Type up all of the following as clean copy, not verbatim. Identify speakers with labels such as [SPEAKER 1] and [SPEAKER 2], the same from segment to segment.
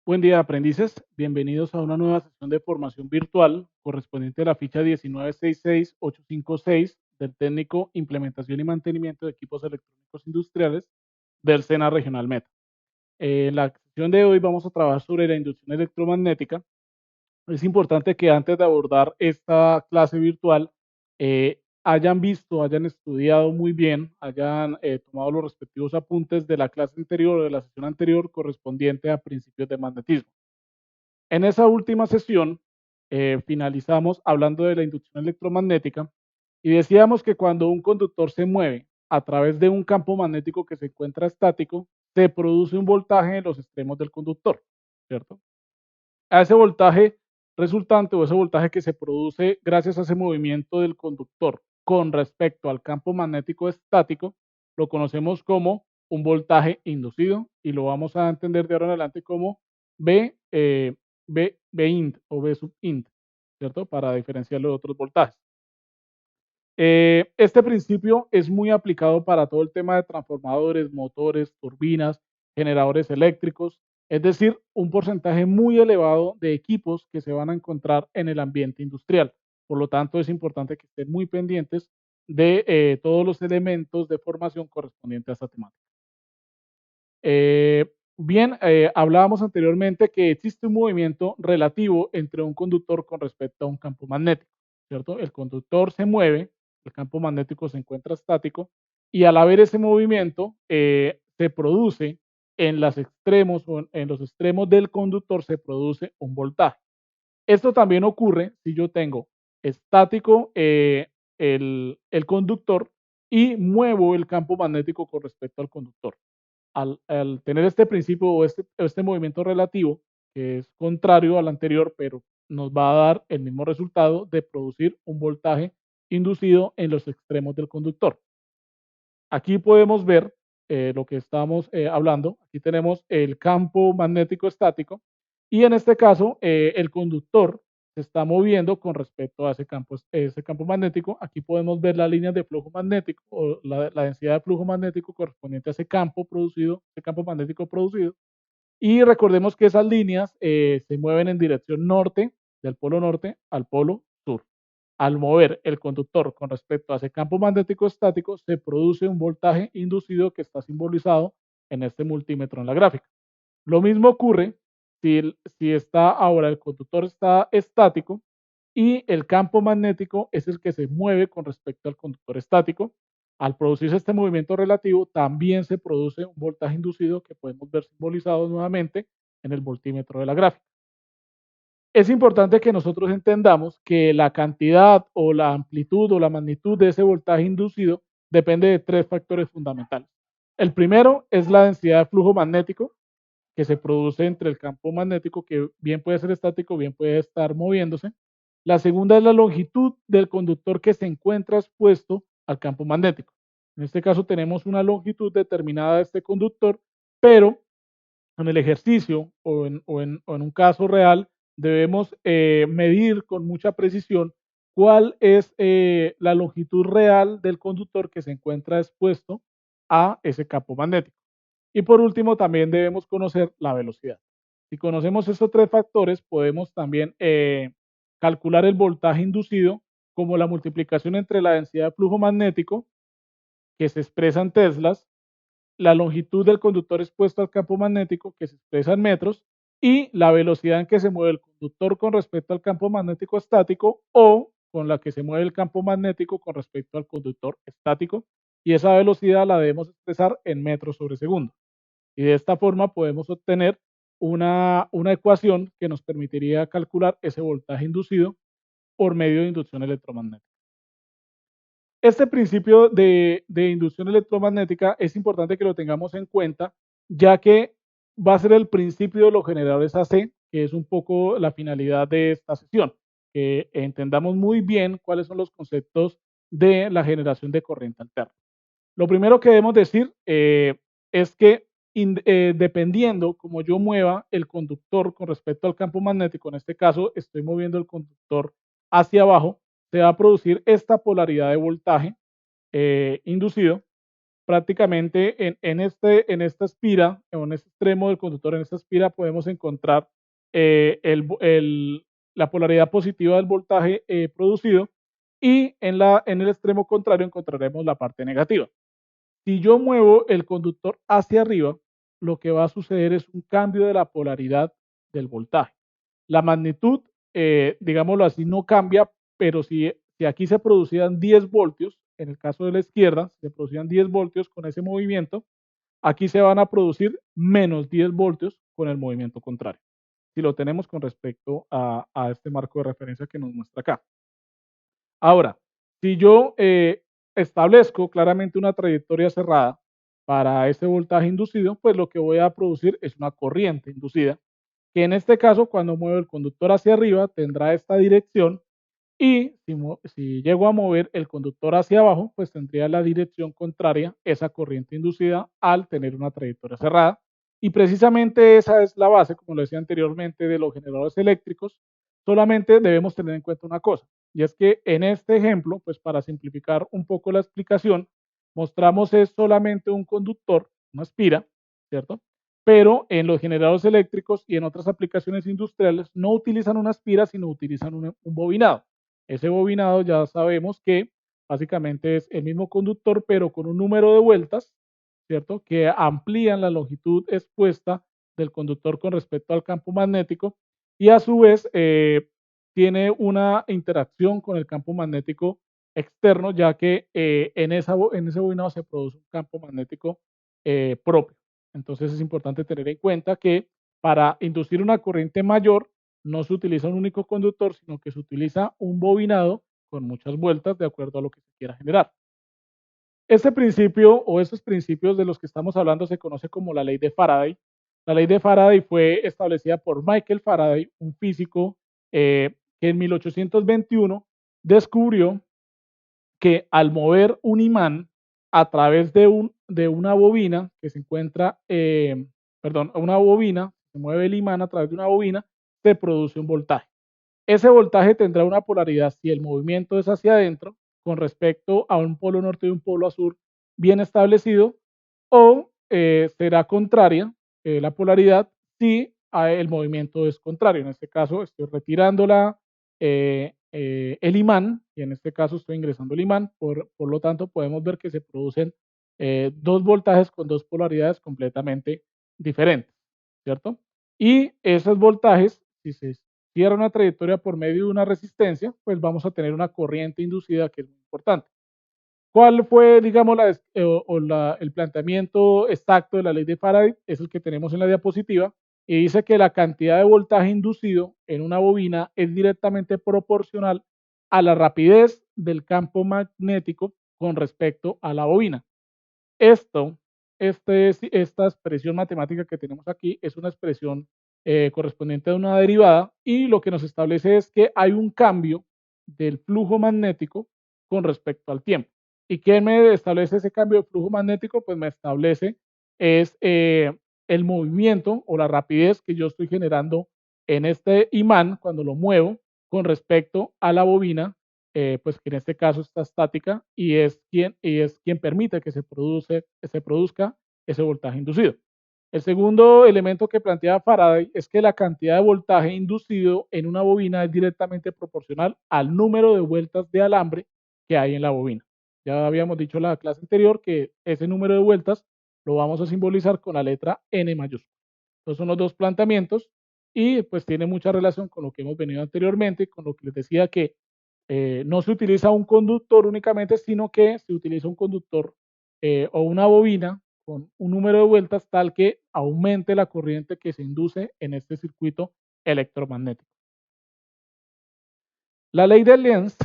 [SPEAKER 1] Buen día, aprendices. Bienvenidos a una nueva sesión de formación virtual correspondiente a la ficha 1966856 del técnico Implementación y Mantenimiento de Equipos Electrónicos Industriales del SENA Regional Meta. En la sesión de hoy vamos a trabajar sobre la inducción electromagnética. Es importante que antes de abordar esta clase virtual hayan visto, hayan estudiado muy bien, hayan tomado los respectivos apuntes de la clase anterior o de la sesión anterior correspondiente a principios de magnetismo. En esa última sesión finalizamos hablando de la inducción electromagnética y decíamos que cuando un conductor se mueve a través de un campo magnético que se encuentra estático, se produce un voltaje en los extremos del conductor, ¿cierto? A ese voltaje resultante o ese voltaje que se produce gracias a ese movimiento del conductor con respecto al campo magnético estático, lo conocemos como un voltaje inducido y lo vamos a entender de ahora en adelante como B int o B sub int, ¿cierto? Para diferenciarlo de otros voltajes. Este principio es muy aplicado para todo el tema de transformadores, motores, turbinas, generadores eléctricos, es decir, un porcentaje muy elevado de equipos que se van a encontrar en el ambiente industrial. Por lo tanto, es importante que estén muy pendientes de todos los elementos de formación correspondientes a esta temática. Hablábamos anteriormente que existe un movimiento relativo entre un conductor con respecto a un campo magnético, ¿cierto? El conductor se mueve, el campo magnético se encuentra estático y al haber ese movimiento se produce en los extremos o en los extremos del conductor se produce un voltaje. Esto también ocurre si yo tengo estático el conductor y muevo el campo magnético con respecto al conductor. Al tener este principio o este movimiento relativo, que es contrario al anterior, pero nos va a dar el mismo resultado de producir un voltaje inducido en los extremos del conductor. Aquí podemos ver lo que estamos hablando. Aquí tenemos el campo magnético estático y en este caso el conductor se está moviendo con respecto a ese campo magnético. Aquí podemos ver las líneas de flujo magnético o la densidad de flujo magnético correspondiente a ese campo producido, ese campo magnético producido. Y recordemos que esas líneas se mueven en dirección norte, del polo norte al polo sur. Al mover el conductor con respecto a ese campo magnético estático, se produce un voltaje inducido que está simbolizado en este multímetro en la gráfica. Lo mismo ocurre si está ahora el conductor está estático y el campo magnético es el que se mueve con respecto al conductor estático. Al producirse este movimiento relativo, también se produce un voltaje inducido que podemos ver simbolizado nuevamente en el voltímetro de la gráfica. Es importante que nosotros entendamos que la cantidad o la amplitud o la magnitud de ese voltaje inducido depende de tres factores fundamentales. El primero es la densidad de flujo magnético que se produce entre el campo magnético, que bien puede ser estático, bien puede estar moviéndose. La segunda es la longitud del conductor que se encuentra expuesto al campo magnético. En este caso tenemos una longitud determinada de este conductor, pero en el ejercicio o en un caso real debemos medir con mucha precisión cuál es la longitud real del conductor que se encuentra expuesto a ese campo magnético. Y por último, también debemos conocer la velocidad. Si conocemos estos tres factores, podemos también calcular el voltaje inducido como la multiplicación entre la densidad de flujo magnético, que se expresa en teslas, la longitud del conductor expuesto al campo magnético, que se expresa en metros, y la velocidad en que se mueve el conductor con respecto al campo magnético estático o con la que se mueve el campo magnético con respecto al conductor estático. Y esa velocidad la debemos expresar en metros sobre segundo. Y de esta forma podemos obtener una ecuación que nos permitiría calcular ese voltaje inducido por medio de inducción electromagnética. Este principio de inducción electromagnética es importante que lo tengamos en cuenta, ya que va a ser el principio de los generadores AC, que es un poco la finalidad de esta sesión, que entendamos muy bien cuáles son los conceptos de la generación de corriente alterna. Lo primero que debemos decir es que dependiendo como yo mueva el conductor con respecto al campo magnético, en este caso estoy moviendo el conductor hacia abajo, se va a producir esta polaridad de voltaje inducido prácticamente en esta espira, o en este extremo del conductor, en esta espira, podemos encontrar la polaridad positiva del voltaje producido y en el extremo contrario encontraremos la parte negativa. Si yo muevo el conductor hacia arriba, lo que va a suceder es un cambio de la polaridad del voltaje. La magnitud, digámoslo así, no cambia, pero si aquí se producían 10 voltios, en el caso de la izquierda, se producían 10 voltios con ese movimiento, aquí se van a producir menos 10 voltios con el movimiento contrario. Si lo tenemos con respecto a este marco de referencia que nos muestra acá. Ahora, si yo establezco claramente una trayectoria cerrada para ese voltaje inducido, pues lo que voy a producir es una corriente inducida, que en este caso, cuando muevo el conductor hacia arriba, tendrá esta dirección y si llego a mover el conductor hacia abajo, pues tendría la dirección contraria, esa corriente inducida, al tener una trayectoria cerrada. Y precisamente esa es la base, como lo decía anteriormente, de los generadores eléctricos. Solamente debemos tener en cuenta una cosa, y es que en este ejemplo, pues para simplificar un poco la explicación, mostramos es solamente un conductor, una espira, ¿cierto? Pero en los generadores eléctricos y en otras aplicaciones industriales no utilizan una espira, sino utilizan un bobinado. Ese bobinado ya sabemos que básicamente es el mismo conductor, pero con un número de vueltas, ¿cierto? Que amplían la longitud expuesta del conductor con respecto al campo magnético y a su vez tiene una interacción con el campo magnético externo, ya que en ese bobinado se produce un campo magnético propio. Entonces es importante tener en cuenta que para inducir una corriente mayor no se utiliza un único conductor, sino que se utiliza un bobinado con muchas vueltas de acuerdo a lo que se quiera generar. Este principio o estos principios de los que estamos hablando se conoce como la ley de Faraday. La ley de Faraday fue establecida por Michael Faraday, un físico que en 1821 descubrió que al mover un imán a través de una bobina que se encuentra, perdón, una bobina, se mueve el imán a través de una bobina, se produce un voltaje. Ese voltaje tendrá una polaridad si el movimiento es hacia adentro con respecto a un polo norte y un polo sur bien establecido o será contraria la polaridad si el movimiento es contrario. En este caso estoy retirando el imán y en este caso estoy ingresando el imán. Por lo tanto podemos ver que se producen dos voltajes con dos polaridades completamente diferentes, ¿cierto? Y esos voltajes, si se cierra una trayectoria por medio de una resistencia, pues vamos a tener una corriente inducida que es muy importante. ¿Cuál fue, digamos, el planteamiento exacto de la ley de Faraday? Es el que tenemos en la diapositiva y dice que la cantidad de voltaje inducido en una bobina es directamente proporcional a la rapidez del campo magnético con respecto a la bobina. Esto, esta expresión matemática que tenemos aquí es una expresión correspondiente a una derivada y lo que nos establece es que hay un cambio del flujo magnético con respecto al tiempo. ¿Y qué me establece ese cambio de flujo magnético? Pues me establece es el movimiento o la rapidez que yo estoy generando en este imán cuando lo muevo con respecto a la bobina pues que en este caso está estática y es quien permite que se produzca ese voltaje inducido. El segundo elemento que plantea Faraday es que la cantidad de voltaje inducido en una bobina es directamente proporcional al número de vueltas de alambre que hay en la bobina. Ya habíamos dicho en la clase anterior que ese número de vueltas lo vamos a simbolizar con la letra N mayúscula. Estos son los dos planteamientos y pues tiene mucha relación con lo que hemos venido anteriormente, con lo que les decía que no se utiliza un conductor únicamente, sino que se utiliza un conductor o una bobina con un número de vueltas tal que aumente la corriente que se induce en este circuito electromagnético. La ley de Lenz,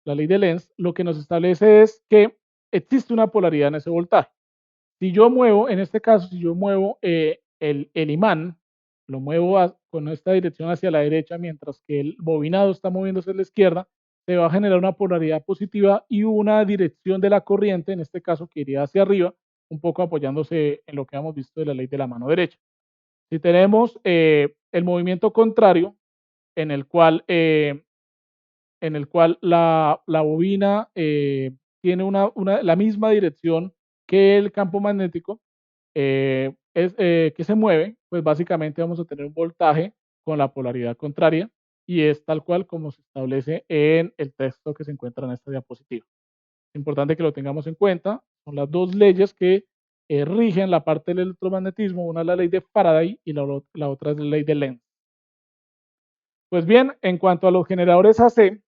[SPEAKER 1] la ley de Lenz lo que nos establece es que existe una polaridad en ese voltaje. Si yo muevo, en este caso, si yo muevo el imán, lo muevo con esta dirección hacia la derecha, mientras que el bobinado está moviéndose a la izquierda, se va a generar una polaridad positiva y una dirección de la corriente, en este caso que iría hacia arriba, un poco apoyándose en lo que hemos visto de la ley de la mano derecha. Si tenemos el movimiento contrario, en el cual, la bobina tiene la misma dirección que el campo magnético que se mueve, pues básicamente vamos a tener un voltaje con la polaridad contraria y es tal cual como se establece en el texto que se encuentra en esta diapositiva. Es importante que lo tengamos en cuenta. Son las dos leyes que rigen la parte del electromagnetismo. Una es la ley de Faraday y la otra es la ley de Lenz. Pues bien, en cuanto a los generadores AC,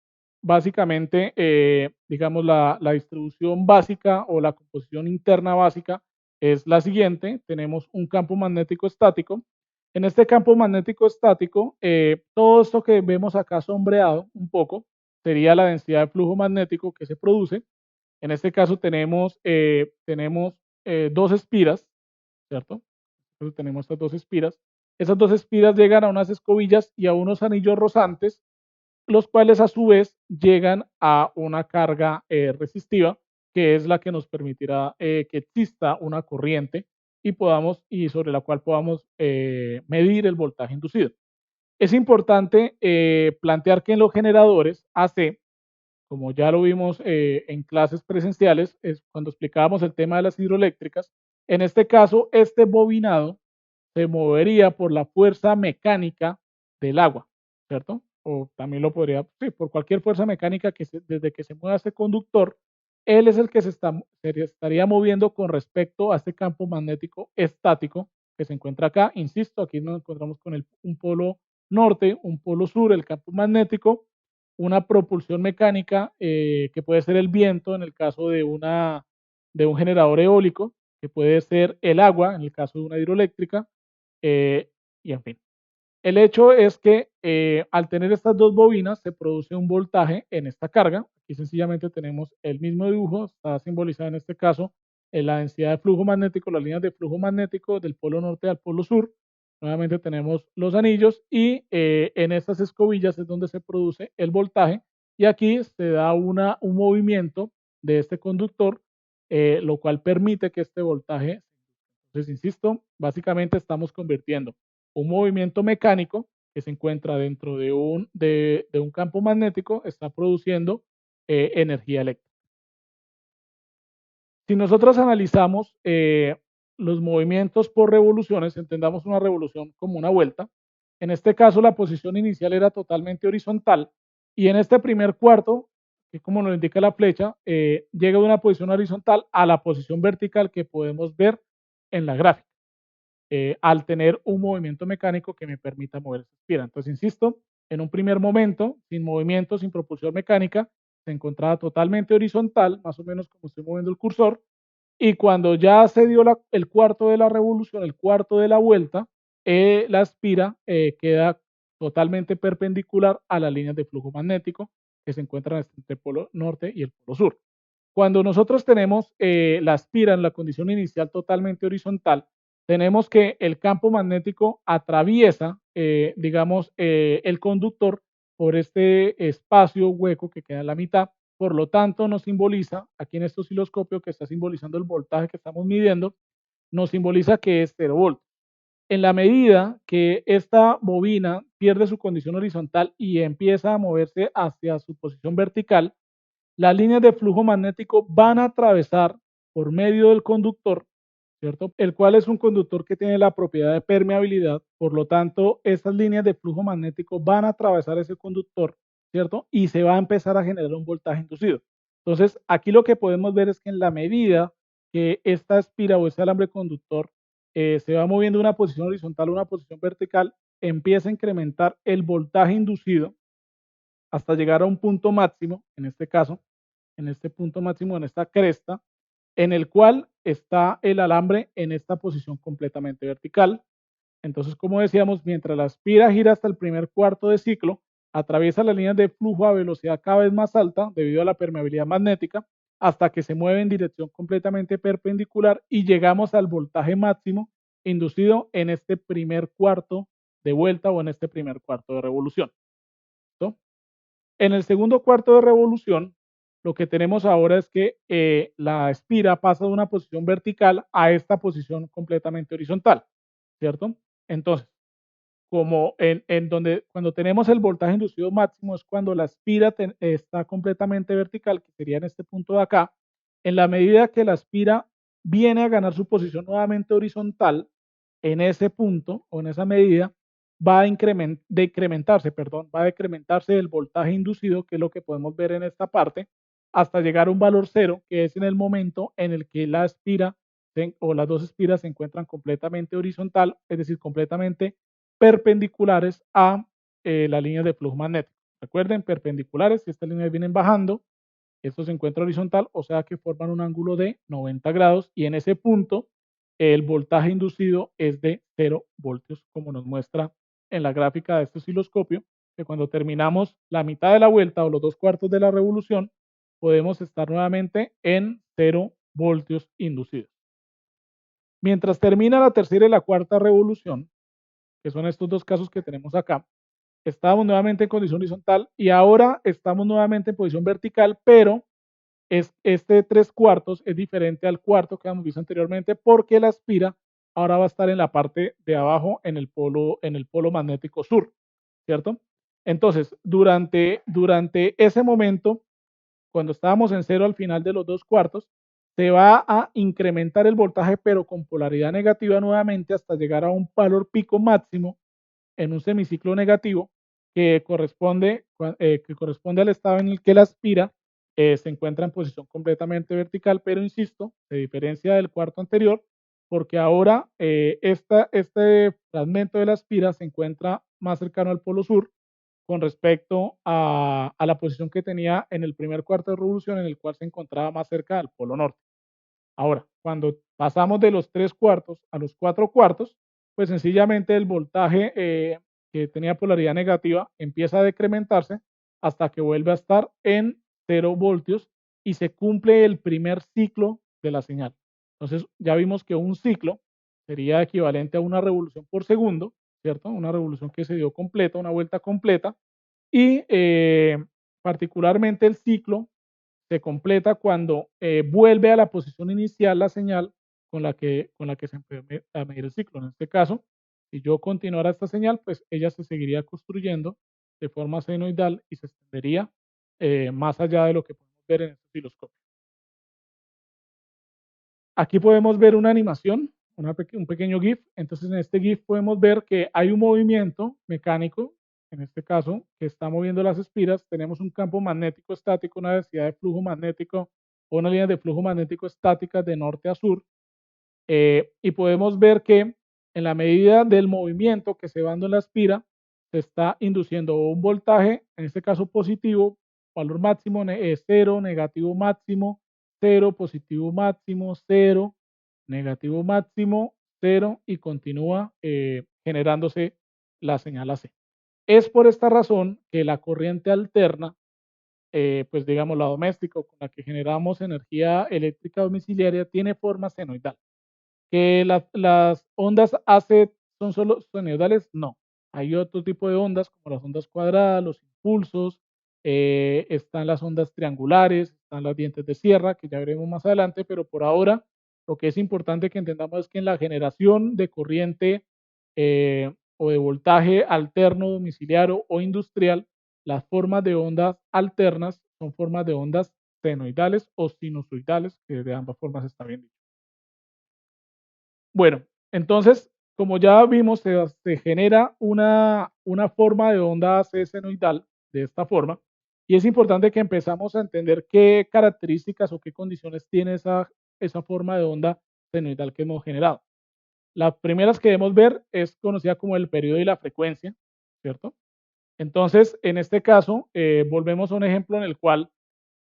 [SPEAKER 1] básicamente, digamos, la distribución básica o la composición interna básica es la siguiente. Tenemos un campo magnético estático. En este campo magnético estático, todo esto que vemos acá sombreado un poco sería la densidad de flujo magnético que se produce. En este caso tenemos dos espiras, ¿cierto? Entonces tenemos estas dos espiras. Esas dos espiras llegan a unas escobillas y a unos anillos rozantes, los cuales a su vez llegan a una carga resistiva, que es la que nos permitirá que exista una corriente y sobre la cual podamos medir el voltaje inducido. Es importante plantear que en los generadores AC, como ya lo vimos en clases presenciales, es cuando explicábamos el tema de las hidroeléctricas, en este caso, este bobinado se movería por la fuerza mecánica del agua, ¿cierto? O también lo podría, sí, por cualquier fuerza mecánica desde que se mueva este conductor, él es el que se estaría moviendo con respecto a este campo magnético estático que se encuentra acá. Insisto, aquí nos encontramos con un polo norte, un polo sur, el campo magnético, una propulsión mecánica que puede ser el viento en el caso de un generador eólico, que puede ser el agua en el caso de una hidroeléctrica, eh, y en fin. El hecho es que al tener estas dos bobinas se produce un voltaje en esta carga. Aquí sencillamente tenemos el mismo dibujo, está simbolizado en este caso en la densidad de flujo magnético, las líneas de flujo magnético del polo norte al polo sur. Nuevamente tenemos los anillos y en estas escobillas es donde se produce el voltaje y aquí se da un movimiento de este conductor, lo cual permite que este voltaje. Entonces, insisto, básicamente estamos convirtiendo un movimiento mecánico que se encuentra dentro de un campo magnético, está produciendo energía eléctrica. Si nosotros analizamos los movimientos por revoluciones, entendamos una revolución como una vuelta. En este caso, la posición inicial era totalmente horizontal y en este primer cuarto, que como nos indica la flecha, llega de una posición horizontal a la posición vertical que podemos ver en la gráfica. Al tener un movimiento mecánico que me permita mover esa espiral. Entonces, insisto, en un primer momento, sin movimiento, sin propulsión mecánica, se encontraba totalmente horizontal, más o menos como estoy moviendo el cursor, y cuando ya se dio el cuarto de la revolución, el cuarto de la vuelta, la espira queda totalmente perpendicular a las líneas de flujo magnético que se encuentran entre el polo norte y el polo sur. Cuando nosotros tenemos la espira en la condición inicial totalmente horizontal, tenemos que el campo magnético atraviesa, digamos, el conductor por este espacio hueco que queda en la mitad. Por lo tanto, nos simboliza, aquí en este osciloscopio que está simbolizando el voltaje que estamos midiendo, nos simboliza que es 0 voltios. En la medida que esta bobina pierde su condición horizontal y empieza a moverse hacia su posición vertical, las líneas de flujo magnético van a atravesar por medio del conductor, ¿cierto? El cual es un conductor que tiene la propiedad de permeabilidad, por lo tanto, estas líneas de flujo magnético van a atravesar ese conductor, ¿cierto? Y se va a empezar a generar un voltaje inducido. Entonces, aquí lo que podemos ver es que en la medida que esta espira o este alambre conductor se va moviendo de una posición horizontal a una posición vertical, empieza a incrementar el voltaje inducido hasta llegar a un punto máximo, en este caso, en este punto máximo, en esta cresta, en el cual está el alambre en esta posición completamente vertical. Entonces, como decíamos, mientras la espira gira hasta el primer cuarto de ciclo, atraviesa las líneas de flujo a velocidad cada vez más alta debido a la permeabilidad magnética, hasta que se mueve en dirección completamente perpendicular y llegamos al voltaje máximo inducido en este primer cuarto de vuelta o en este primer cuarto de revolución. ¿Listo? En el segundo cuarto de revolución, lo que tenemos ahora es que la espira pasa de una posición vertical a esta posición completamente horizontal, ¿cierto? Entonces, como en donde cuando tenemos el voltaje inducido máximo es cuando la espira está completamente vertical, que sería en este punto de acá. En la medida que la espira viene a ganar su posición nuevamente horizontal en ese punto o en esa medida, va a decrementarse, perdón, va a decrementarse el voltaje inducido, que es lo que podemos ver en esta parte, hasta llegar a un valor cero, que es en el momento en el que la espira o las dos espiras se encuentran completamente horizontal, es decir, completamente perpendiculares a la línea de flujo magnético. Recuerden, perpendiculares, si estas líneas vienen bajando, esto se encuentra horizontal, o sea que forman un ángulo de 90 grados y en ese punto el voltaje inducido es de 0 voltios, como nos muestra en la gráfica de este osciloscopio, que cuando terminamos la mitad de la vuelta o los 2/4 de la revolución, podemos estar nuevamente en 0 voltios inducidos. Mientras termina la tercera y la cuarta revolución, que son estos dos casos que tenemos acá, estábamos nuevamente en condición horizontal y ahora estamos nuevamente en posición vertical, pero este 3/4 es diferente al cuarto que habíamos visto anteriormente porque la espira ahora va a estar en la parte de abajo en el polo magnético sur, ¿cierto? Entonces, durante ese momento, cuando estábamos en cero al final de los 2/4, se va a incrementar el voltaje, pero con polaridad negativa nuevamente hasta llegar a un valor pico máximo en un semiciclo negativo que corresponde al estado en el que la espira se encuentra en posición completamente vertical, pero insisto, se diferencia del cuarto anterior porque ahora este fragmento de la espira se encuentra más cercano al polo sur con respecto a la posición que tenía en el primer cuarto de revolución en el cual se encontraba más cerca del polo norte. Ahora, cuando pasamos de los 3/4 a los 4/4, pues sencillamente el voltaje que tenía polaridad negativa empieza a decrementarse hasta que vuelve a estar en 0 voltios y se cumple el primer ciclo de la señal. Entonces, ya vimos que un ciclo sería equivalente a una revolución por segundo, ¿cierto? Una revolución que se dio completa, una vuelta completa, y particularmente el ciclo se completa cuando vuelve a la posición inicial la señal con la que se empezó a medir el ciclo. En este caso, si yo continuara esta señal, pues ella se seguiría construyendo de forma senoidal y se extendería más allá de lo que podemos ver en este osciloscopio. Aquí podemos ver una animación, un pequeño GIF. Entonces, en este GIF podemos ver que hay un movimiento mecánico, en este caso, que está moviendo las espiras. Tenemos un campo magnético estático, una densidad de flujo magnético o una línea de flujo magnético estática de norte a sur. Y podemos ver que en la medida del movimiento que se va dando en la espira, se está induciendo un voltaje, en este caso positivo, valor máximo es 0, negativo máximo, 0, positivo máximo, 0, negativo máximo, 0 y continúa generándose la señal AC. Es por esta razón que la corriente alterna, pues digamos la doméstica con la que generamos energía eléctrica domiciliaria, tiene forma senoidal. ¿Que las ondas AC son solo senoidales? No. Hay otro tipo de ondas, como las ondas cuadradas, los impulsos, están las ondas triangulares, están las dientes de sierra, que ya veremos más adelante, pero por ahora lo que es importante que entendamos es que en la generación de corriente o de voltaje alterno, domiciliario o industrial, las formas de ondas alternas son formas de ondas senoidales o sinusoidales, que de ambas formas está bien dicho. Bueno, entonces, como ya vimos, se genera una forma de onda AC senoidal de esta forma, y es importante que empezamos a entender qué características o qué condiciones tiene esa forma de onda senoidal que hemos generado. Las primeras que debemos ver es conocida como el periodo y la frecuencia, ¿cierto? Entonces, en este caso, volvemos a un ejemplo en el cual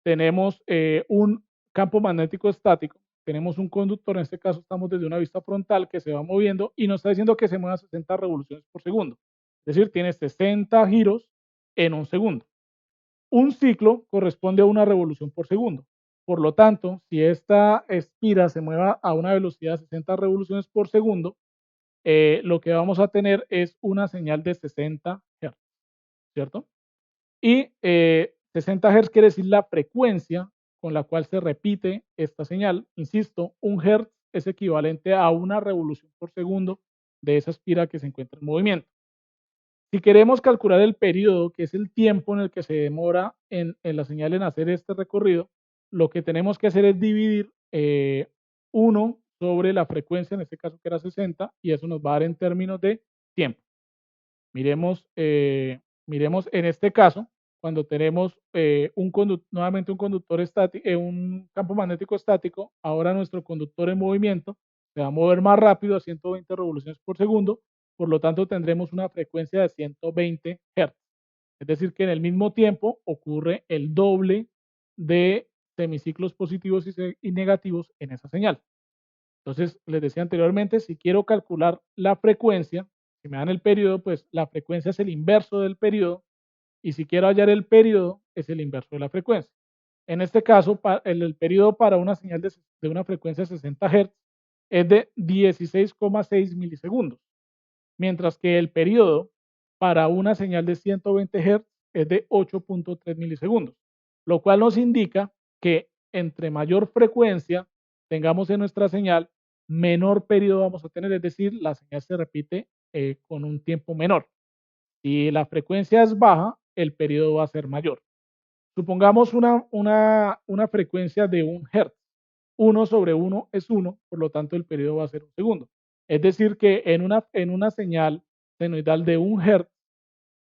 [SPEAKER 1] tenemos un campo magnético estático, tenemos un conductor, en este caso estamos desde una vista frontal que se va moviendo y nos está diciendo que se mueve a 60 revoluciones por segundo. Es decir, tiene 60 giros en un segundo. Un ciclo corresponde a una revolución por segundo. Por lo tanto, si esta espira se mueva a una velocidad de 60 revoluciones por segundo, lo que vamos a tener es una señal de 60 Hz, ¿cierto? Y 60 Hz quiere decir la frecuencia con la cual se repite esta señal. Insisto, un Hz es equivalente a una revolución por segundo de esa espira que se encuentra en movimiento. Si queremos calcular el periodo, que es el tiempo en el que se demora en la señal en hacer este recorrido, lo que tenemos que hacer es dividir 1 sobre la frecuencia, en este caso que era 60, y eso nos va a dar en términos de tiempo. Miremos, miremos en este caso, cuando tenemos nuevamente un conductor estático, un campo magnético estático, ahora nuestro conductor en movimiento se va a mover más rápido a 120 revoluciones por segundo, por lo tanto tendremos una frecuencia de 120 Hz. Es decir, que en el mismo tiempo ocurre el doble de semiciclos positivos y negativos en esa señal. Entonces, les decía anteriormente, si quiero calcular la frecuencia, si me dan el periodo, pues la frecuencia es el inverso del periodo, y si quiero hallar el periodo, es el inverso de la frecuencia. En este caso, el periodo para una señal de una frecuencia de 60 Hz es de 16,6 milisegundos, mientras que el periodo para una señal de 120 Hz es de 8,3 milisegundos, lo cual nos indica que entre mayor frecuencia tengamos en nuestra señal, menor periodo vamos a tener, es decir, la señal se repite con un tiempo menor. Si la frecuencia es baja, el periodo va a ser mayor. Supongamos una frecuencia de 1 Hz. 1/1 es 1, por lo tanto el periodo va a ser 1 segundo. Es decir, que en una señal senoidal de 1 Hz,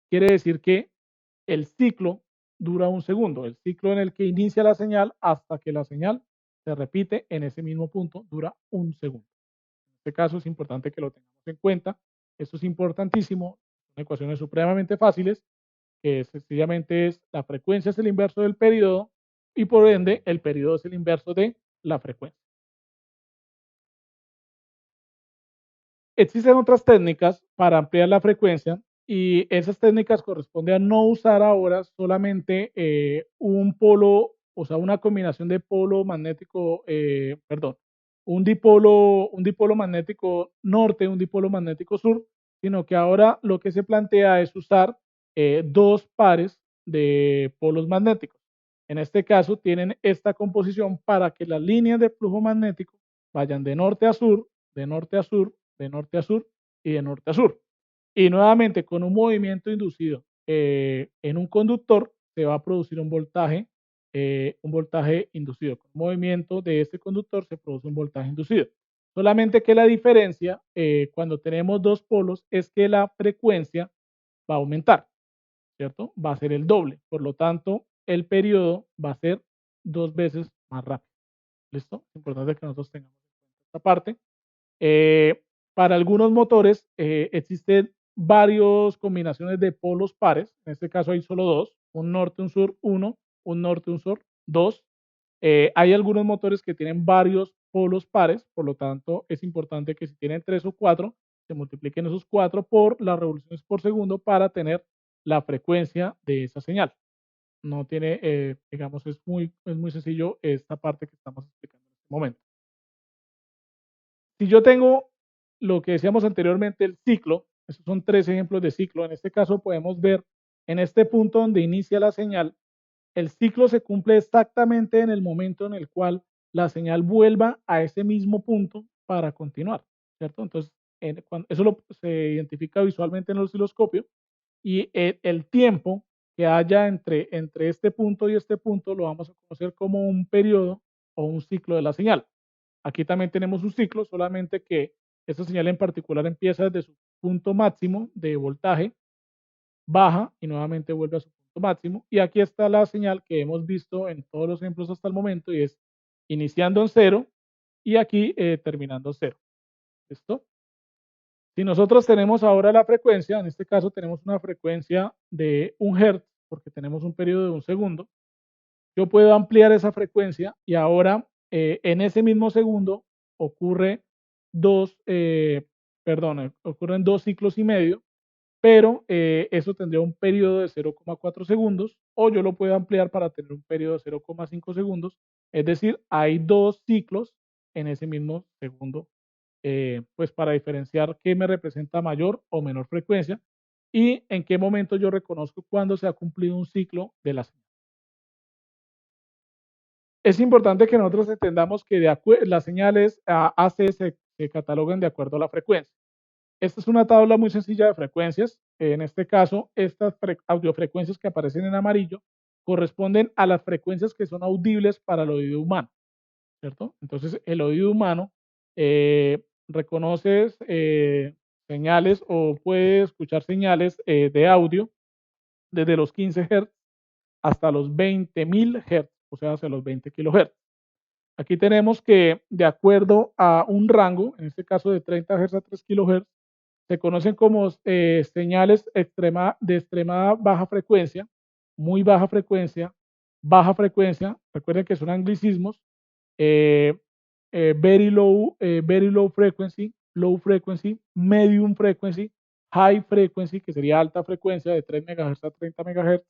[SPEAKER 1] quiere decir que el ciclo dura 1 segundo. El ciclo en el que inicia la señal hasta que la señal se repite en ese mismo punto dura 1 segundo. En este caso es importante que lo tengamos en cuenta. Esto es importantísimo. Son ecuaciones supremamente fáciles, que sencillamente es la frecuencia es el inverso del periodo y por ende el periodo es el inverso de la frecuencia. Existen otras técnicas para ampliar la frecuencia y esas técnicas corresponde a no usar ahora solamente un polo, o sea, una combinación de polo magnético, perdón, un dipolo magnético norte, un dipolo magnético sur, sino que ahora lo que se plantea es usar dos pares de polos magnéticos. En este caso tienen esta composición para que las líneas de flujo magnético vayan de norte a sur, de norte a sur, de norte a sur y de norte a sur. Y nuevamente con un movimiento inducido en un conductor se va a producir un voltaje inducido. Con un movimiento de este conductor se produce un voltaje inducido. Solamente que la diferencia cuando tenemos dos polos es que la frecuencia va a aumentar, ¿cierto? Va a ser el doble. Por lo tanto, el periodo va a ser 2 veces más rápido. ¿Listo? Es importante que nosotros tengamos en cuenta esta parte. Eh, para algunos motores existen varias combinaciones de polos pares. En este caso hay solo dos, un norte, un sur, uno, un norte, un sur, dos. Hay algunos motores que tienen varios polos pares, por lo tanto es importante que si tienen 3 o 4, se multipliquen esos 4 por las revoluciones por segundo para tener la frecuencia de esa señal. No tiene, digamos, es muy sencillo esta parte que estamos explicando en este momento. Si yo tengo lo que decíamos anteriormente, el ciclo, estos son 3 ejemplos de ciclo. En este caso podemos ver en este punto donde inicia la señal, el ciclo se cumple exactamente en el momento en el cual la señal vuelva a ese mismo punto para continuar, ¿cierto? Entonces, se identifica visualmente en el osciloscopio y el tiempo que haya entre este punto y este punto lo vamos a conocer como un periodo o un ciclo de la señal. Aquí también tenemos un ciclo, solamente que esta señal en particular empieza desde su punto máximo de voltaje, baja y nuevamente vuelve a su punto máximo. Y aquí está la señal que hemos visto en todos los ejemplos hasta el momento y es iniciando en cero y aquí terminando en cero. ¿Listo? Si nosotros tenemos ahora la frecuencia, en este caso tenemos una frecuencia de 1 Hz, porque tenemos un periodo de 1 segundo, yo puedo ampliar esa frecuencia y ahora en ese mismo segundo ocurre dos, ocurren 2 ciclos y medio, pero eso tendría un periodo de 0,4 segundos o yo lo puedo ampliar para tener un periodo de 0,5 segundos. Es decir, hay 2 ciclos en ese mismo segundo, pues para diferenciar qué me representa mayor o menor frecuencia y en qué momento yo reconozco cuando se ha cumplido un ciclo de la señal. Es importante que nosotros entendamos que las señales AC se catalogan de acuerdo a la frecuencia. Esta es una tabla muy sencilla de frecuencias. En este caso, estas audiofrecuencias que aparecen en amarillo corresponden a las frecuencias que son audibles para el oído humano. ¿cierto? Entonces, el oído humano reconoce señales o puede escuchar señales de audio desde los 15 Hz hasta los 20.000 Hz, o sea, hasta los 20 kHz. Aquí tenemos que, de acuerdo a un rango, en este caso de 30 Hz a 3 kHz, se conocen como señales de extrema baja frecuencia, muy baja frecuencia, recuerden que son anglicismos, eh, very low frequency, medium frequency, high frequency, que sería alta frecuencia de 3 MHz a 30 MHz,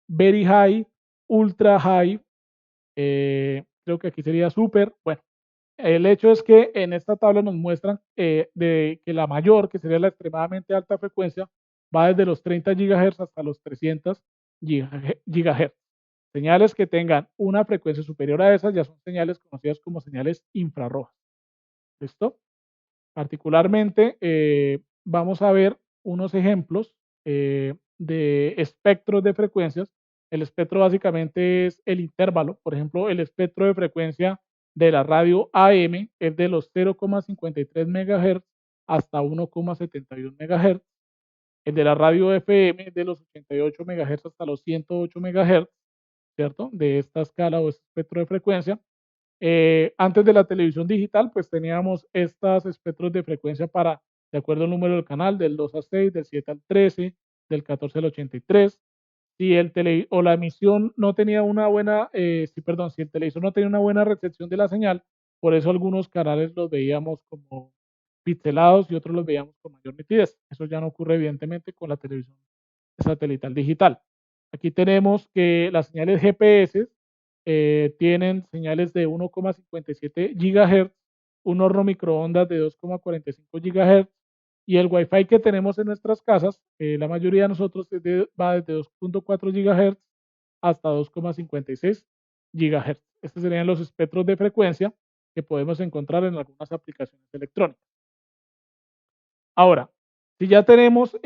[SPEAKER 1] very high, ultra high, creo que aquí sería super. Bueno, el hecho es que en esta tabla nos muestran de que la mayor, que sería la extremadamente alta frecuencia, va desde los 30 GHz hasta los 300 GHz. Señales que tengan una frecuencia superior a esas ya son señales conocidas como señales infrarrojas. ¿Listo? Particularmente, vamos a ver unos ejemplos de espectros de frecuencias. El espectro básicamente es el intervalo. Por ejemplo, el espectro de frecuencia de la radio AM es de los 0,53 MHz hasta 1,71 MHz. El de la radio FM es de los 88 MHz hasta los 108 MHz, ¿cierto? De esta escala o este espectro de frecuencia. Antes de la televisión digital, pues teníamos estos espectros de frecuencia para, de acuerdo al número del canal, del 2 a 6, del 7 al 13, del 14 al 83. Si o la emisión no tenía una buena, perdón, si el televisor no tenía una buena recepción de la señal, por eso algunos canales los veíamos como pixelados y otros los veíamos con mayor nitidez. Eso ya no ocurre evidentemente con la televisión satelital digital. Aquí tenemos que las señales GPS tienen señales de 1,57 GHz, un horno microondas de 2,45 GHz y el Wi-Fi que tenemos en nuestras casas, la mayoría de nosotros va desde 2,4 GHz hasta 2,56 GHz. Estos serían los espectros de frecuencia que podemos encontrar en algunas aplicaciones electrónicas. Ahora, si ya tenemos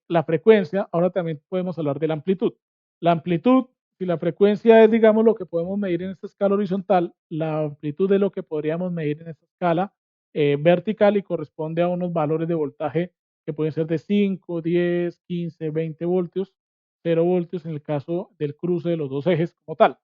[SPEAKER 1] la frecuencia, ahora también podemos hablar de la amplitud. La amplitud, si la frecuencia es, digamos, lo que podemos medir en esta escala horizontal, la amplitud es lo que podríamos medir en esta escala vertical y corresponde a unos valores de voltaje que pueden ser de 5, 10, 15, 20 voltios, 0 voltios en el caso del cruce de los dos ejes como tal.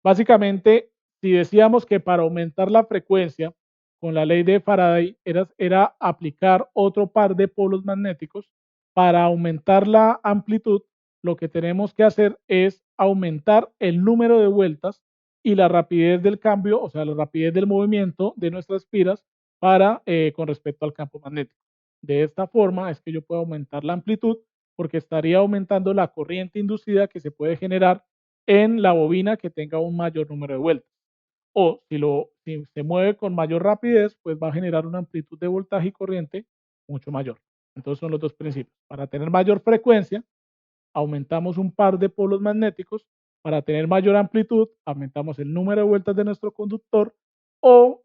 [SPEAKER 1] Básicamente, si decíamos que para aumentar la frecuencia con la ley de Faraday era aplicar otro par de polos magnéticos, para aumentar la amplitud, lo que tenemos que hacer es aumentar el número de vueltas y la rapidez del cambio, o sea, la rapidez del movimiento de nuestras espiras con respecto al campo magnético. De esta forma es que yo puedo aumentar la amplitud porque estaría aumentando la corriente inducida que se puede generar en la bobina que tenga un mayor número de vueltas. O si se mueve con mayor rapidez, pues va a generar una amplitud de voltaje y corriente mucho mayor. Entonces son los dos principios. Para tener mayor frecuencia, aumentamos un par de polos magnéticos. Para tener mayor amplitud, aumentamos el número de vueltas de nuestro conductor o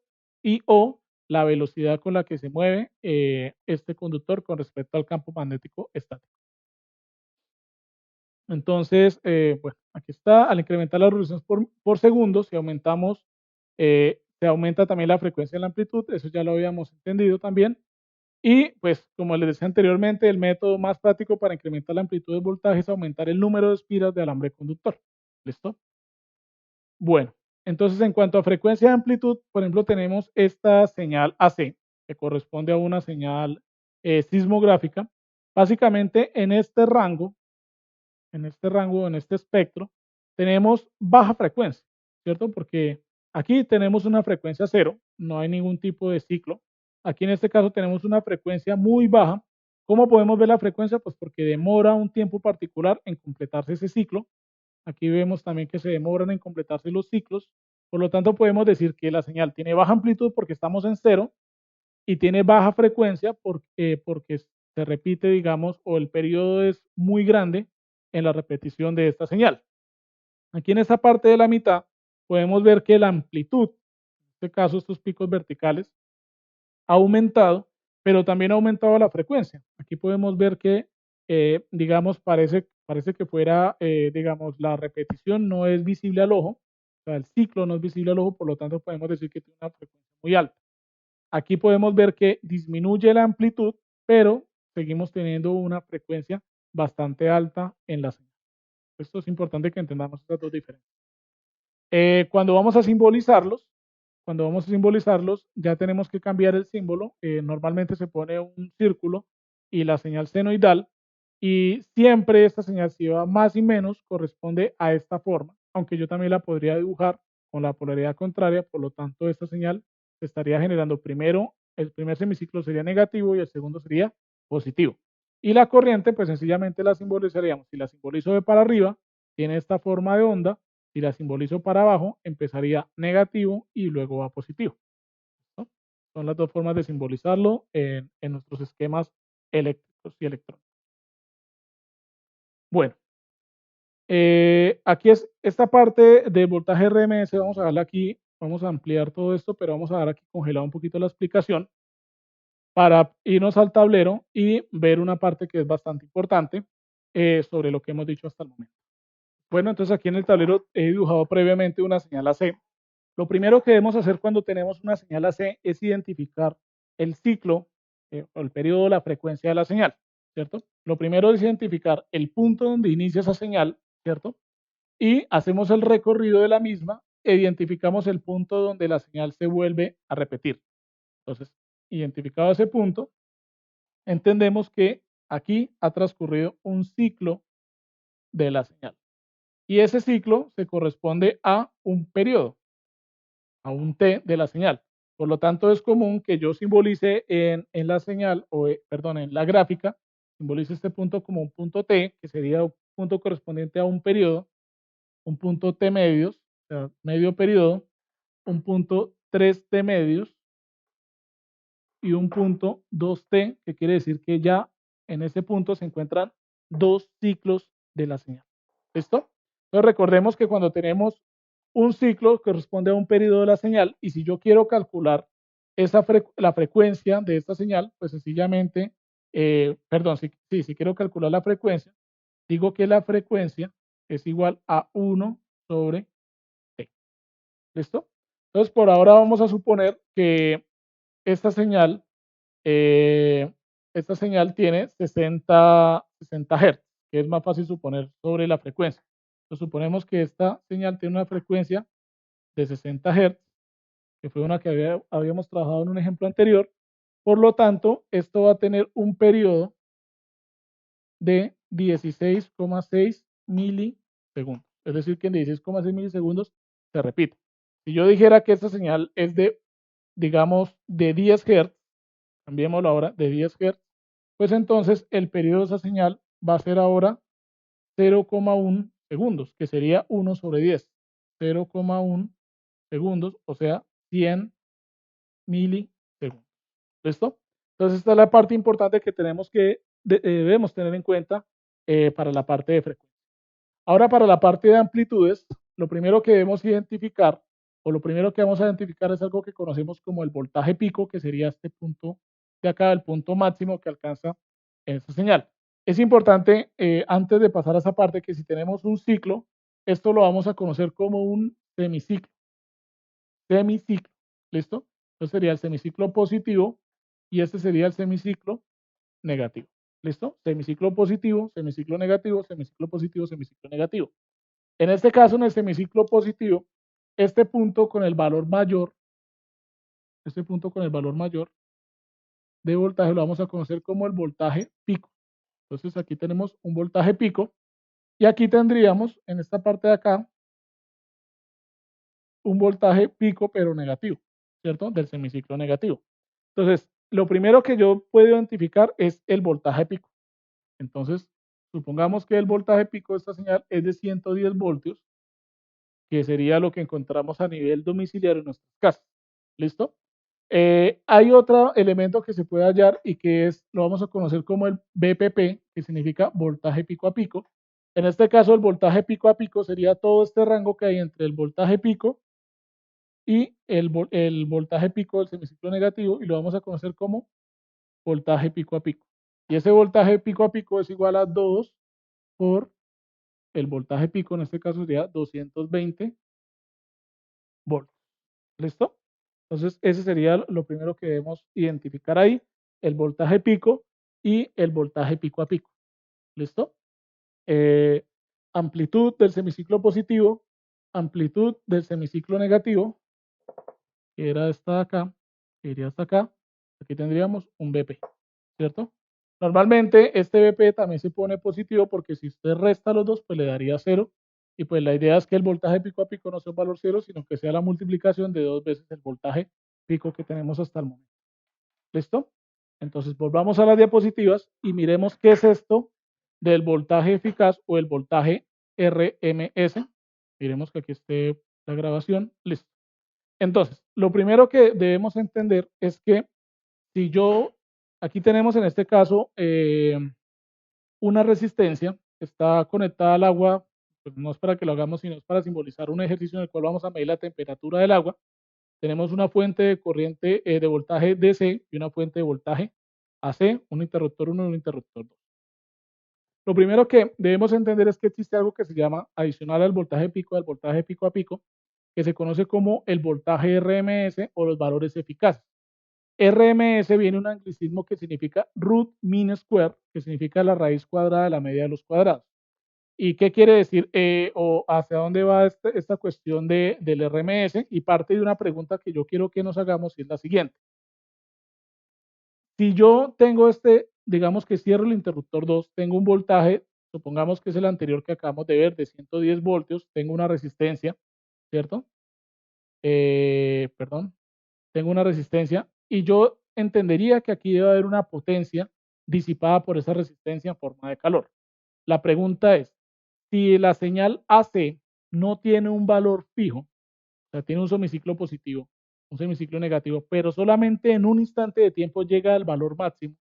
[SPEAKER 1] la velocidad con la que se mueve este conductor con respecto al campo magnético estático. Entonces, bueno, aquí está, al incrementar las revoluciones por segundo, si aumentamos, se aumenta también la frecuencia y la amplitud, eso ya lo habíamos entendido también. Y pues, como les decía anteriormente, el método más práctico para incrementar la amplitud del voltaje es aumentar el número de espiras de alambre conductor. ¿Listo? Bueno, entonces en cuanto a frecuencia y amplitud, por ejemplo, tenemos esta señal AC, que corresponde a una señal sismográfica. Básicamente, en este espectro, tenemos baja frecuencia, ¿cierto? Porque aquí tenemos una frecuencia cero, no hay ningún tipo de ciclo. Aquí en este caso tenemos una frecuencia muy baja. ¿Cómo podemos ver la frecuencia? Pues porque demora un tiempo particular en completarse ese ciclo. Aquí vemos también que se demoran en completarse los ciclos. Por lo tanto, podemos decir que la señal tiene baja amplitud porque estamos en cero y tiene baja frecuencia porque se repite, digamos, o el periodo es muy grande en la repetición de esta señal. Aquí en esta parte de la mitad podemos ver que la amplitud, en este caso estos picos verticales, ha aumentado, pero también ha aumentado la frecuencia. Aquí podemos ver que, digamos, parece que fuera, digamos, la repetición no es visible al ojo, sea, el ciclo no es visible al ojo, por lo tanto podemos decir que tiene una frecuencia muy alta. Aquí podemos ver que disminuye la amplitud, pero seguimos teniendo una frecuencia bastante alta en la señal. Esto es importante que entendamos estas dos diferencias. Cuando vamos a simbolizarlos, ya tenemos que cambiar el símbolo. Normalmente se pone un círculo y la señal senoidal, y siempre esta señal, si va más y menos, corresponde a esta forma, aunque yo también la podría dibujar con la polaridad contraria. Por lo tanto, esta señal se estaría generando primero, el primer semiciclo sería negativo y el segundo sería positivo. Y la corriente, pues sencillamente la simbolizaríamos. Si la simbolizo de para arriba, tiene esta forma de onda. Si la simbolizo para abajo, empezaría negativo y luego va positivo, ¿no? Son las dos formas de simbolizarlo en nuestros esquemas eléctricos y electrónicos. Bueno, aquí es esta parte del voltaje RMS. Vamos a darle aquí, vamos a ampliar todo esto, pero vamos a dar aquí congelado un poquito la explicación para irnos al tablero y ver una parte que es bastante importante sobre lo que hemos dicho hasta el momento. Bueno, entonces aquí en el tablero he dibujado previamente una señal AC. Lo primero que debemos hacer cuando tenemos una señal AC es identificar el ciclo o el periodo, la frecuencia de la señal, ¿cierto? Lo primero es identificar el punto donde inicia esa señal, ¿cierto? Y hacemos el recorrido de la misma e identificamos el punto donde la señal se vuelve a repetir. Entonces, identificado ese punto, entendemos que aquí ha transcurrido un ciclo de la señal. Y ese ciclo se corresponde a un periodo, a un T de la señal. Por lo tanto, es común que yo simbolice en la señal, o perdón, en la gráfica, simbolice este punto como un punto T, que sería un punto correspondiente a un periodo, un punto T medios, o sea, medio periodo, un punto 3T medios y un punto 2T, que quiere decir que ya en ese punto se encuentran dos ciclos de la señal. ¿Listo? Entonces recordemos que cuando tenemos un ciclo corresponde a un periodo de la señal, y si yo quiero calcular la frecuencia de esta señal, pues sencillamente, perdón, si quiero calcular la frecuencia, digo que la frecuencia es igual a 1 sobre t. ¿Listo? Entonces por ahora vamos a suponer que esta señal, eh, esta señal tiene 60 Hz, que es más fácil suponer sobre la frecuencia. Entonces suponemos que esta señal tiene una frecuencia de 60 Hz, que fue una que habíamos trabajado en un ejemplo anterior. Por lo tanto, esto va a tener un periodo de 16,6 milisegundos. Es decir, que en 16,6 milisegundos se repite. Si yo dijera que esta señal es de, digamos, de 10 Hz, cambiémoslo ahora, de 10 Hz, pues entonces el periodo de esa señal va a ser ahora 0,1 segundos, que sería 1 sobre 10. 0,1 segundos, o sea, 100 milisegundos. ¿Listo? Entonces, esta es la parte importante que debemos tener en cuenta para la parte de frecuencia. Ahora, para la parte de amplitudes, lo primero que debemos identificar, o lo primero que vamos a identificar, es algo que conocemos como el voltaje pico, que sería este punto de acá, el punto máximo que alcanza esta señal. Es importante, antes de pasar a esa parte, que si tenemos un ciclo, esto lo vamos a conocer como un semiciclo. Semiciclo, ¿listo? Entonces sería el semiciclo positivo y este sería el semiciclo negativo. ¿Listo? Semiciclo positivo, semiciclo negativo, semiciclo positivo, semiciclo negativo. En este caso, en el semiciclo positivo, este punto con el valor mayor, este punto con el valor mayor de voltaje lo vamos a conocer como el voltaje pico. Entonces aquí tenemos un voltaje pico y aquí tendríamos en esta parte de acá un voltaje pico pero negativo, ¿cierto? Del semiciclo negativo. Entonces, lo primero que yo puedo identificar es el voltaje pico. Entonces, supongamos que el voltaje pico de esta señal es de 110 voltios, que sería lo que encontramos a nivel domiciliario en nuestras casas. ¿Listo? Hay otro elemento que se puede hallar y que lo vamos a conocer como el VPP, que significa voltaje pico a pico. En este caso, el voltaje pico a pico sería todo este rango que hay entre el voltaje pico y el voltaje pico del semiciclo negativo, y lo vamos a conocer como voltaje pico a pico. Y ese voltaje pico a pico es igual a 2 por el voltaje pico, en este caso sería 220 voltios. ¿Listo? Entonces, ese sería lo primero que debemos identificar ahí, el voltaje pico y el voltaje pico a pico. ¿Listo? Eh, amplitud del semiciclo positivo, amplitud del semiciclo negativo, que era esta de acá, que iría hasta acá. Aquí tendríamos un BP, ¿cierto? Normalmente este BP también se pone positivo porque si usted resta los dos, pues le daría cero. Y pues la idea es que el voltaje pico a pico no sea un valor cero, sino que sea la multiplicación de 2 veces el voltaje pico que tenemos hasta el momento. ¿Listo? Entonces volvamos a las diapositivas y miremos qué es esto del voltaje eficaz o el voltaje RMS. Miremos que aquí esté la grabación. Listo. Entonces, lo primero que debemos entender es que si yo, aquí tenemos en este caso una resistencia que está conectada al agua, pues no es para que lo hagamos, sino es para simbolizar un ejercicio en el cual vamos a medir la temperatura del agua. Tenemos una fuente de corriente de voltaje DC y una fuente de voltaje AC, un interruptor 1 y un interruptor 2. Lo primero que debemos entender es que existe algo que se llama adicional al voltaje pico, al voltaje pico a pico, que se conoce como el voltaje RMS o los valores eficaces. RMS viene un anglicismo que significa root mean square, que significa la raíz cuadrada de la media de los cuadrados. ¿Y qué quiere decir o hacia dónde va esta cuestión del RMS? Y parte de una pregunta que yo quiero que nos hagamos y es la siguiente. Si yo tengo digamos que cierro el interruptor 2, tengo un voltaje, supongamos que es el anterior que acabamos de ver, de 110 voltios, tengo una resistencia, ¿cierto? Perdón, tengo una resistencia y yo entendería que aquí debe haber una potencia disipada por esa resistencia en forma de calor. La pregunta es, si la señal AC no tiene un valor fijo, o sea, tiene un semiciclo positivo, un semiciclo negativo, pero solamente en un instante de tiempo llega al valor máximo,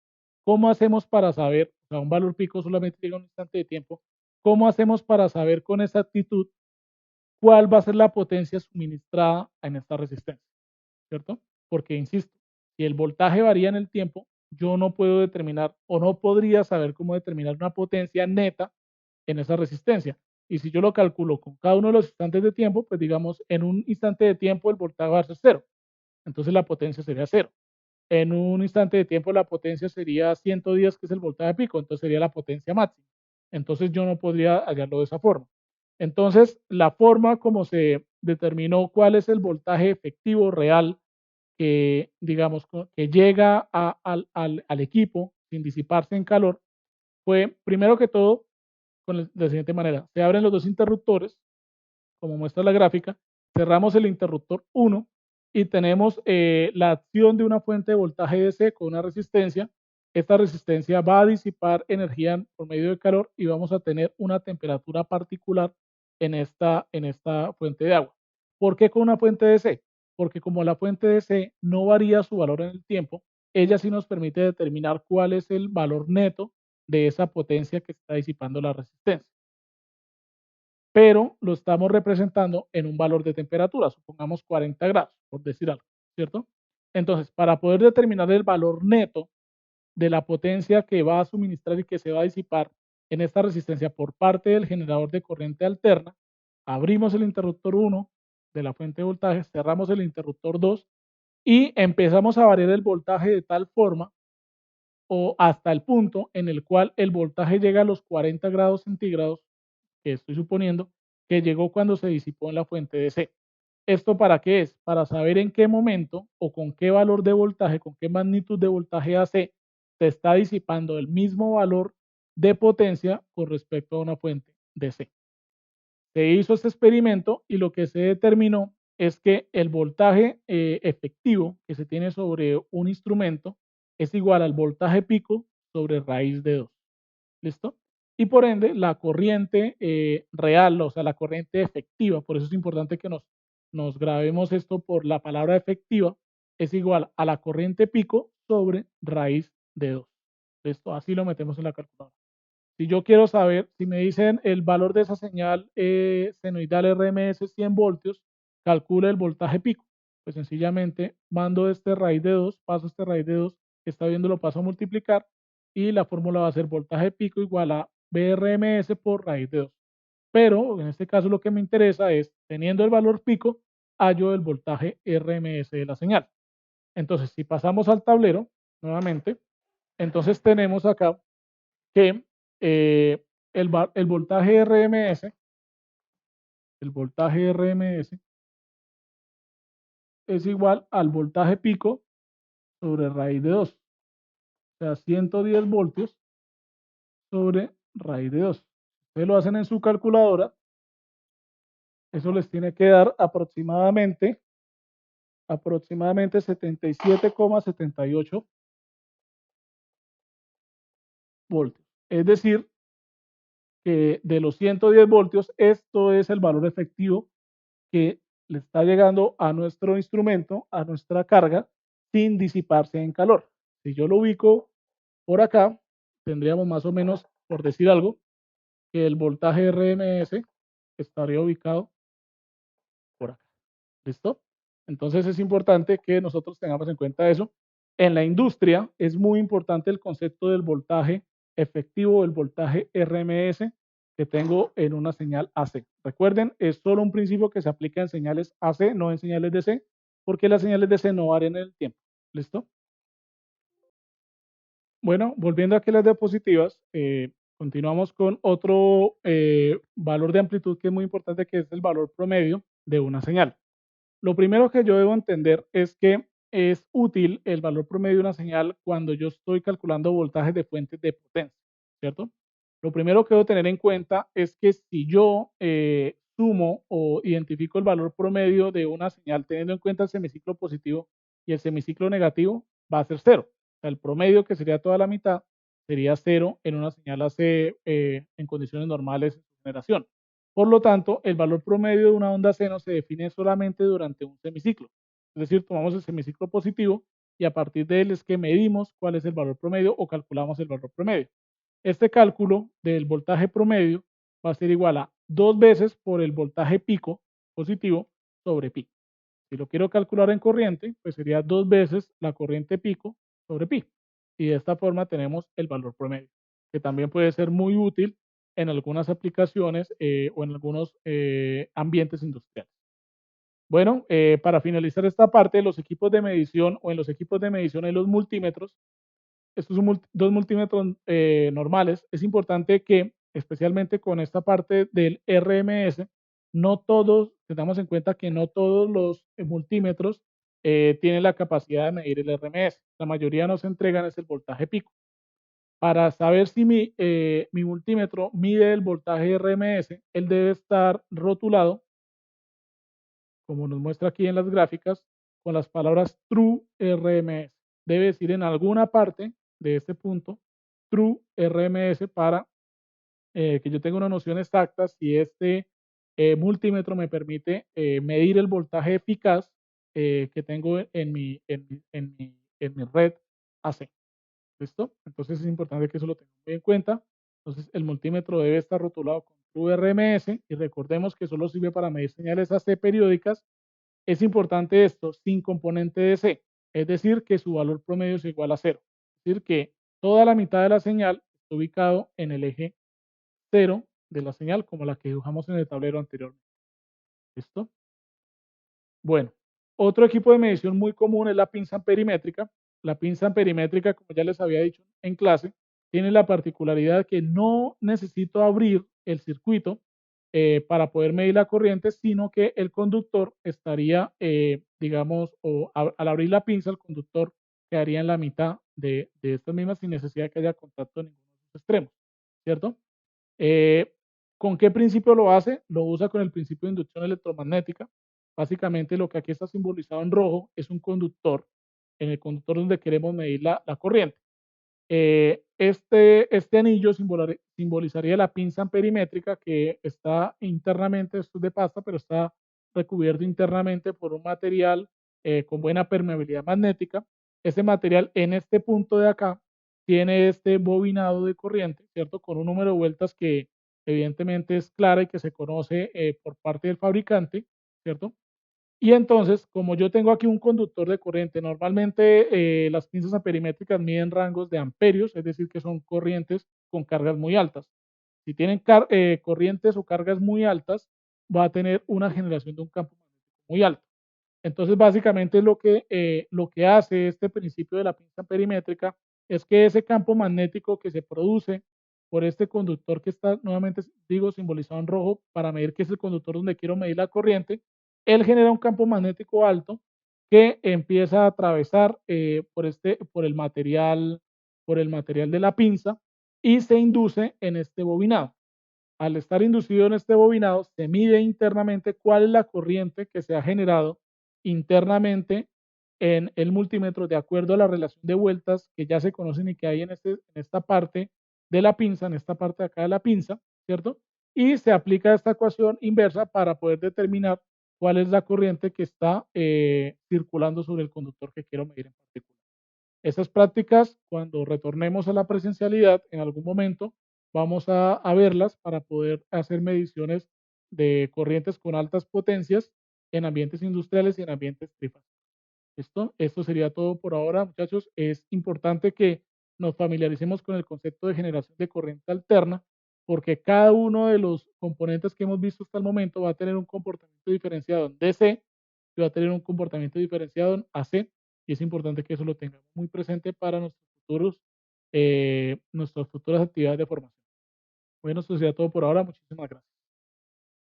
[SPEAKER 1] ¿cómo hacemos para saber, o sea, un valor pico solamente llega a un instante de tiempo, cómo hacemos para saber con exactitud cuál va a ser la potencia suministrada en esta resistencia? ¿Cierto? Porque, insisto, si el voltaje varía en el tiempo, yo no puedo determinar o no podría saber cómo determinar una potencia neta en esa resistencia. Y si yo lo calculo con cada uno de los instantes de tiempo, pues digamos, en un instante de tiempo el voltaje va a ser cero. Entonces la potencia sería cero. En un instante de tiempo la potencia sería 110, que es el voltaje pico, entonces sería la potencia máxima. Entonces yo no podría hallarlo de esa forma. Entonces, la forma como se determinó cuál es el voltaje efectivo real que, digamos, que llega al equipo sin disiparse en calor, fue primero que todo de la siguiente manera. Se abren los dos interruptores, como muestra la gráfica, cerramos el interruptor 1 y tenemos la acción de una fuente de voltaje DC con una resistencia. Esta resistencia va a disipar energía por medio de calor y vamos a tener una temperatura particular en esta fuente de agua. ¿Por qué con una fuente DC? Porque como la fuente DC no varía su valor en el tiempo, ella sí nos permite determinar cuál es el valor neto de esa potencia que está disipando la resistencia, pero lo estamos representando en un valor de temperatura, supongamos 40 grados, por decir algo, ¿cierto? Entonces, para poder determinar el valor neto de la potencia que va a suministrar y que se va a disipar en esta resistencia por parte del generador de corriente alterna, abrimos el interruptor 1 de la fuente de voltaje, cerramos el interruptor 2 y empezamos a variar el voltaje de tal forma o hasta el punto en el cual el voltaje llega a los 40 grados centígrados, que estoy suponiendo que llegó cuando se disipó en la fuente de C. ¿Esto para qué es? Para saber en qué momento o con qué valor de voltaje, con qué magnitud de voltaje AC se está disipando el mismo valor de potencia con respecto a una fuente de C. Se hizo este experimento y lo que se determinó es que el voltaje efectivo que se tiene sobre un instrumento es igual al voltaje pico sobre raíz de 2. ¿Listo? Y por ende, la corriente real, o sea, la corriente efectiva, por eso es importante que nos grabemos esto por la palabra efectiva, es igual a la corriente pico sobre raíz de 2. ¿Listo? Así lo metemos en la calculadora. Si yo quiero saber, si me dicen el valor de esa señal senoidal RMS 100 voltios, calcula el voltaje pico. Pues sencillamente mando este raíz de 2, paso este raíz de 2, que está viendo lo paso a multiplicar y la fórmula va a ser voltaje pico igual a BRMS por raíz de 2. Pero en este caso lo que me interesa es, teniendo el valor pico, hallo del voltaje RMS de la señal. Entonces, si pasamos al tablero nuevamente, entonces tenemos acá que el voltaje RMS, el voltaje RMS es igual al voltaje pico sobre raíz de 2, o sea, 110 voltios sobre raíz de 2. Ustedes lo hacen en su calculadora, eso les tiene que dar aproximadamente 77,78 voltios. Es decir, que de los 110 voltios, esto es el valor efectivo que le está llegando a nuestro instrumento, a nuestra carga, sin disiparse en calor. Si yo lo ubico por acá, tendríamos más o menos, por decir algo, que el voltaje RMS estaría ubicado por acá. ¿Listo? Entonces es importante que nosotros tengamos en cuenta eso. En la industria es muy importante el concepto del voltaje efectivo, el voltaje RMS que tengo en una señal AC. Recuerden, es solo un principio que se aplica en señales AC, no en señales DC, porque las señales DC no varían en el tiempo. ¿Listo? Bueno, volviendo aquí a las diapositivas, continuamos con otro valor de amplitud que es muy importante, que es el valor promedio de una señal. Lo primero que yo debo entender es que es útil el valor promedio de una señal cuando yo estoy calculando voltajes de fuentes de potencia, ¿cierto? Lo primero que debo tener en cuenta es que si yo sumo o identifico el valor promedio de una señal teniendo en cuenta el semiciclo positivo y el semiciclo negativo, va a ser cero. O sea, el promedio, que sería toda la mitad, sería cero en una señal AC en condiciones normales de generación. Por lo tanto, el valor promedio de una onda seno se define solamente durante un semiciclo. Es decir, tomamos el semiciclo positivo y a partir de él es que medimos cuál es el valor promedio o calculamos el valor promedio. Este cálculo del voltaje promedio va a ser igual a 2 veces por el voltaje pico positivo sobre pi. Si lo quiero calcular en corriente, pues sería 2 veces la corriente pico sobre pi. Y de esta forma tenemos el valor promedio, que también puede ser muy útil en algunas aplicaciones o en algunos ambientes industriales. Bueno, para finalizar esta parte, los equipos de medición o en los equipos de medición en los multímetros, estos son dos multímetros normales, es importante que, especialmente con esta parte del RMS, no todos, tengamos en cuenta que no todos los multímetros tienen la capacidad de medir el RMS. La mayoría nos entregan es el voltaje pico. Para saber si mi multímetro mide el voltaje RMS, él debe estar rotulado, como nos muestra aquí en las gráficas, con las palabras True RMS. Debe decir en alguna parte de este punto True RMS para que yo tenga una noción exacta si este multímetro me permite medir el voltaje eficaz que tengo en mi red AC. ¿Listo? Entonces es importante que eso lo tengamos muy en cuenta. Entonces el multímetro debe estar rotulado con True RMS y recordemos que solo sirve para medir señales AC periódicas. Es importante esto sin componente de C, es decir, que su valor promedio es igual a cero. Es decir, que toda la mitad de la señal está ubicado en el eje cero de la señal, como la que dibujamos en el tablero anteriormente. ¿Listo? Bueno, otro equipo de medición muy común es la pinza amperimétrica. La pinza amperimétrica, como ya les había dicho en clase, tiene la particularidad que no necesito abrir el circuito para poder medir la corriente, sino que el conductor estaría, digamos, al abrir la pinza, el conductor quedaría en la mitad de estas mismas sin necesidad de que haya contacto en ninguno de sus extremos, ¿cierto? Eh, ¿Con qué principio lo hace? Lo usa con el principio de inducción electromagnética. Básicamente lo que aquí está simbolizado en rojo es un conductor, en el conductor donde queremos medir la corriente. Este anillo simbolizaría la pinza amperimétrica que está internamente, esto es de pasta, pero está recubierto internamente por un material con buena permeabilidad magnética. Ese material en este punto de acá tiene este bobinado de corriente, ¿cierto? Con un número de vueltas que evidentemente es clara y que se conoce por parte del fabricante, ¿cierto? Y entonces, como yo tengo aquí un conductor de corriente, normalmente las pinzas aperimétricas miden rangos de amperios, es decir, que son corrientes con cargas muy altas. Si tienen corrientes o cargas muy altas, va a tener una generación de un campo magnético muy alto. Entonces, básicamente lo que hace este principio de la pinza perimétrica es que ese campo magnético que se produce por este conductor que está nuevamente, digo, simbolizado en rojo para medir que es el conductor donde quiero medir la corriente, él genera un campo magnético alto que empieza a atravesar por el material de la pinza y se induce en este bobinado. Al estar inducido en este bobinado, se mide internamente cuál es la corriente que se ha generado internamente en el multímetro de acuerdo a la relación de vueltas que ya se conocen y que hay en esta parte de la pinza, en esta parte de acá de la pinza, ¿cierto? Y se aplica esta ecuación inversa para poder determinar cuál es la corriente que está circulando sobre el conductor que quiero medir en particular. Estas prácticas, cuando retornemos a la presencialidad, en algún momento vamos a verlas para poder hacer mediciones de corrientes con altas potencias en ambientes industriales y en ambientes trifásicos. Esto sería todo por ahora, muchachos. Es importante que nos familiaricemos con el concepto de generación de corriente alterna, porque cada uno de los componentes que hemos visto hasta el momento va a tener un comportamiento diferenciado en DC y va a tener un comportamiento diferenciado en AC, y es importante que eso lo tengamos muy presente para nuestras futuras actividades de formación. Bueno, eso sería todo por ahora. Muchísimas gracias.